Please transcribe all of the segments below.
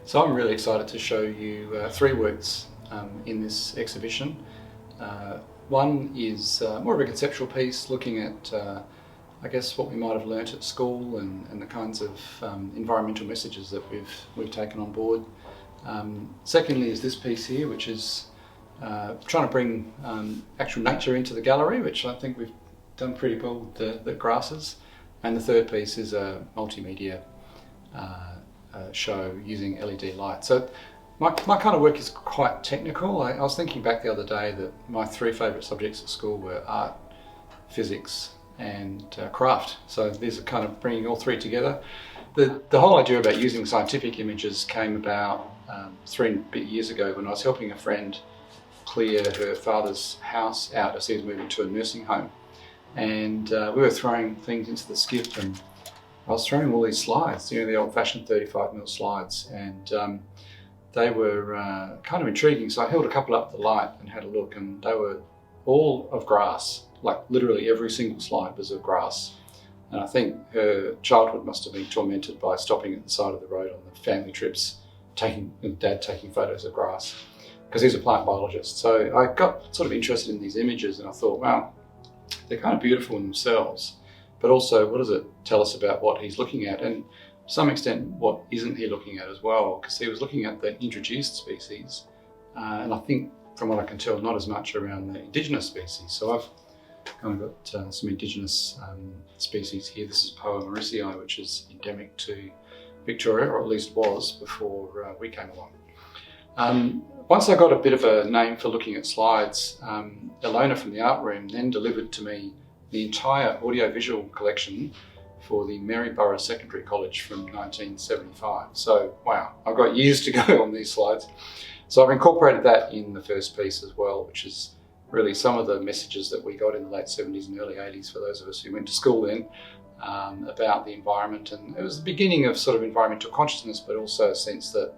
So I'm really excited to show you three works in this exhibition. One is more of a conceptual piece looking at I guess what we might have learnt at school and the kinds of environmental messages that we've taken on board. Secondly is this piece here, which is trying to bring actual nature into the gallery, which I think we've done pretty well with the grasses. And the third piece is a multimedia show using LED light. So my kind of work is quite technical. I was thinking back the other day that my three favourite subjects at school were art, physics and craft. So these are kind of bringing all three together. The whole idea about using scientific images came about 3 and a bit years ago when I was helping a friend clear her father's house out as he was moving to a nursing home. And we were throwing things into the skip, and I was throwing all these slides, the old-fashioned 35mm slides, and they were kind of intriguing. So I held a couple up the light and had a look, and they were all of grass. Like literally every single slide was of grass. And I think her childhood must have been tormented by stopping at the side of the road on the family trips, Dad taking photos of grass, because he's a plant biologist. So I got sort of interested in these images, and I thought, wow, they're kind of beautiful in themselves, but also what does it tell us about what he's looking at, and to some extent what isn't he looking at as well, because he was looking at the introduced species, and I think from what I can tell not as much around the indigenous species. So I've kind of got some indigenous species here. This is Poa mauricii, which is endemic to Victoria, or at least was before we came along. Once I got a bit of a name for looking at slides, Ilona from the art room then delivered to me the entire audiovisual collection for the Maryborough Secondary College from 1975. So wow, I've got years to go on these slides. So I've incorporated that in the first piece as well, which is really some of the messages that we got in the late 70s and early 80s for those of us who went to school then about the environment. And it was the beginning of sort of environmental consciousness, but also a sense that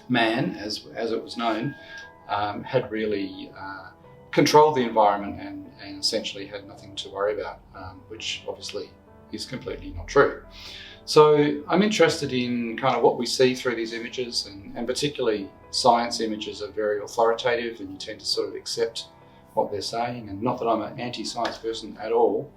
man, as it was known, had really controlled the environment and essentially had nothing to worry about, which obviously is completely not true. So I'm interested in kind of what we see through these images, and particularly science images are very authoritative, and you tend to sort of accept what they're saying. And not that I'm an anti-science person at all,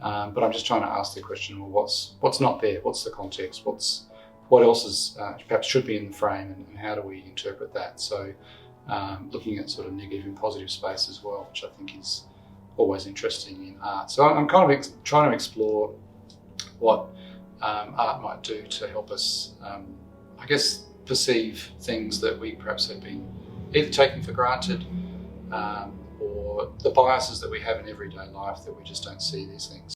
but I'm just trying to ask the question, well, what's not there? What's the context? What else is perhaps should be in the frame, and how do we interpret that? So looking at sort of negative and positive space as well, which I think is always interesting in art. So I'm kind of trying to explore what art might do to help us, I guess, perceive things that we perhaps have been either taking for granted or the biases that we have in everyday life that we just don't see these things.